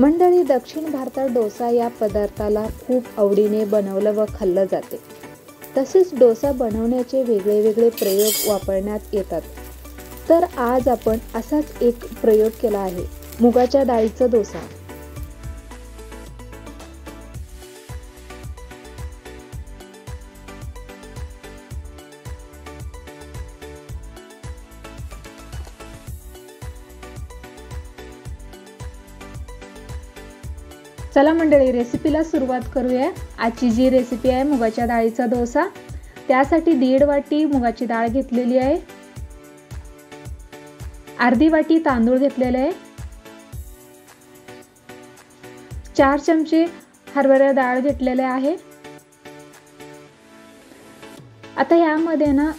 मंडळी, दक्षिण भारतात डोसा या पदार्थाला खूप आवडीने बनवलं व खाल्लं जाते. तसेच डोसा बनवण्याचे वेगळे प्रयोग वापरण्यात येतात. तर आज आपण असाच एक प्रयोग केला आहे, मुगाच्या डाळीचा डोसा. चला मंडळी, रेसिपीला सुरुवात करूया. आजची जी रेसिपी आहे मुगाच्या डाळीचा डोसा. त्यासाठी 1.5 वाटी मुगाची डाळ घेतलेली आहे, अर्धी वाटी तांदूळ घेतलेले आहे, 4 चमचे हरभरा डाळ घेतलेले आहे. आता यामध्ये ना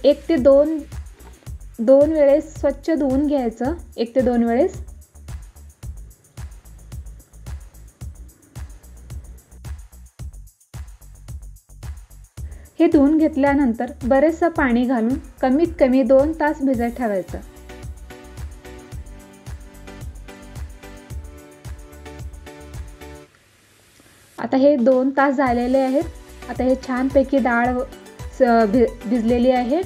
1 ते 2 वेळेस स्वच्छ धुवून घ्यायचं. 1 ते 2 वेळेस. हे धुवून घेतल्यानंतर बरेचसं पाणी घालून कमीत कमी 2 तास भिजत ठेवायचं. आता हे 2 तास झालेले आहेत. आता हे छानपैकी डाळ भिजलेली आहे.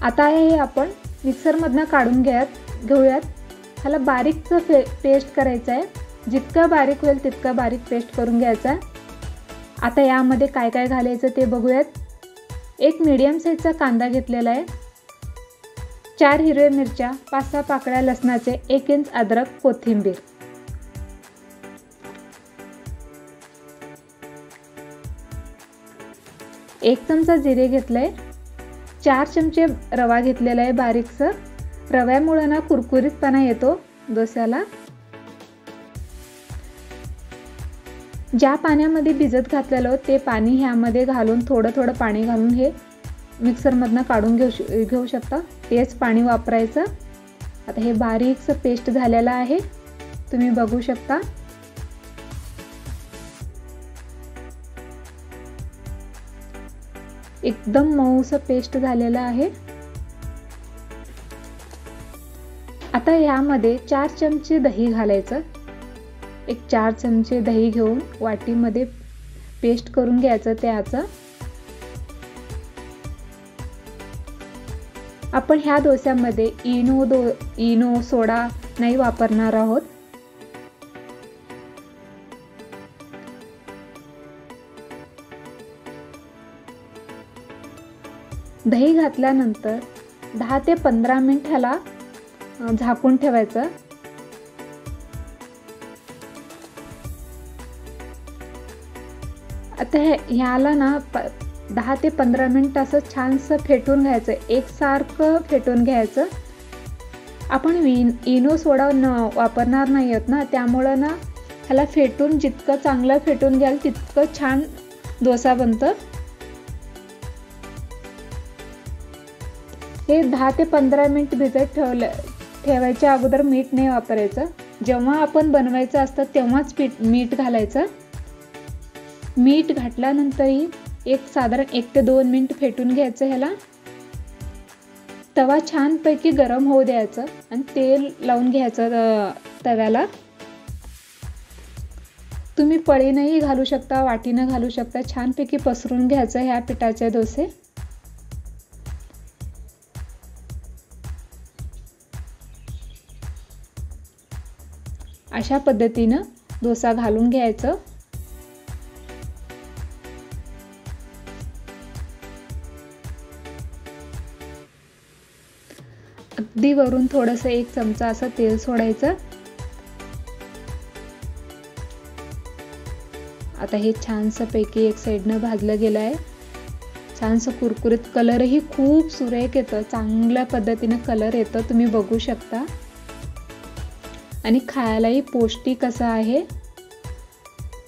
आता हे आपण मिक्सरमधनं काढून घेऊयात. ह्याला बारीकचं पेस्ट करायचं आहे. जितकं बारीक होईल तितकं बारीक पेस्ट करून घ्यायचं आहे. आता यामध्ये काय काय घालायचं ते बघूयात. 1 मीडियम साईजचा कांदा घेतलेला आहे, 4 हिरव्या मिरच्या, 5-6 पाकळ्या लसणाचे, 1 इंच अद्रक, कोथिंबीर. एक चमचा जिरे घेतलंय, 4 चमचे रवा घेतलेला आहे बारीकसं. रव्यामुळे ना कुरकुरीतपणा येतो डोस्याला. ज्या पाण्यामध्ये भिजत घातलेलं ते पाणी ह्यामध्ये घालून थोडं पाणी घालून हे मिक्सरमधनं काढून घेऊ शकता. तेच पाणी वापरायचं. आता हे बारीकसं पेस्ट झालेलं आहे, तुम्ही बघू शकता. एकदम मऊसं पेस्ट झालेलं आहे. आता यामध्ये 4 चमचे दही घालायचं. 4 चमचे दही घेऊन वाटीमध्ये पेस्ट करून घ्यायचं. त्याचं आपण ह्या डोस्यामध्ये इनो सोडा नाही वापरणार आहोत. दही घातल्यानंतर 10 ते 15 मिनिट ह्याला झाकून ठेवायचं. आता ह्याला ना 10 ते 15 मिनिट असं छानसं फेटून घ्यायचं. एकसारखं फेटून घ्यायचं. आपण इनो सोडा वापरणार नाही आहोत ना, त्यामुळं ना ह्याला फेटून जितकं चांगलं फेटून घ्याल तितकं छान डोसा बनतं. हे 10 ते 15 मिनिट भिजत ठेवायच्या अगोदर मीठ नाही वापरायचं. जेव्हा आपण बनवायचं असतं तेव्हाच मीठ घालायचं. मीठ घातल्यानंतरही साधारण 1 ते 2 मिनिट फेटून घ्यायचं ह्याला. तवा छानपैकी गरम होऊ द्यायचं आणि तेल लावून घ्यायचं तव्याला. तुम्ही पळीनंही घालू शकता, वाटीनं घालू शकता. छानपैकी पसरून घ्यायचं ह्या पिठाचे डोसे. अशा पद्धतीनं डोसा घालून घ्यायचं. अगदी वरून थोडंसं 1 चमचा असं तेल सोडायचं. आता हे छानसं पैकी एक साईडनं भाजलं गेलं आहे. छानसं कुरकुरीत, कलरही खूप सुरेख येतं. चांगल्या पद्धतीनं कलर येतं, तुम्ही बघू शकता. आणि खायलाही पौष्टिक असं आहे.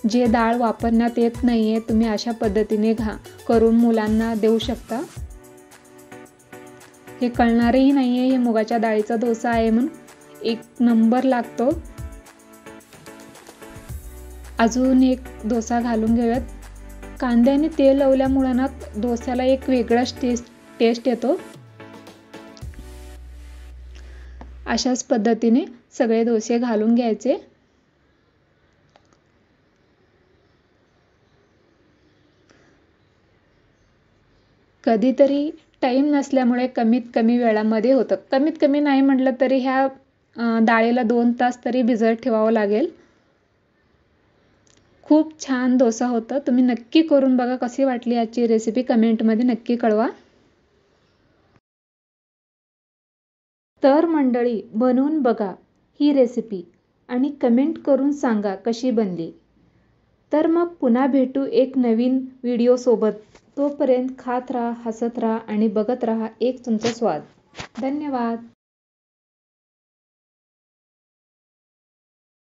जे डाळ वापरण्यात येत नाहीये, तुम्ही अशा पद्धतीने करून मुलांना देऊ शकता. हे कळणारही नाहीये हे मुगाच्या डाळीचा डोसा आहे म्हणून. 1 नंबर लागतो. अजून एक डोसा घालून घेऊयात. कांद्याने तेल लावल्यामुळे ना डोस्याला एक वेगळाच टेस्ट येतो. अशाच पद्धतीने सगळे डोसे घालून घ्यायचे. कधीतरी टाईम नसल्यामुळे कमीत कमी वेळामध्ये होतं. कमीत कमी नाही म्हटलं तरी ह्या डाळीला 2 तास तरी भिजत ठेवावं लागेल. खूप छान डोसा होता. तुम्ही नक्की करून बघा. कशी वाटली आजची रेसिपी कमेंटमध्ये नक्की कळवा. तर मंडळी, बनवून बघा ही रेसिपी आणि कमेंट करून सांगा कशी बनली. तर मग पुन्हा भेटू एक नवीन व्हिडिओसोबत. तोपर्यंत खात राहा, हसत राहा आणि बघत राहा एक चमचा स्वाद. धन्यवाद.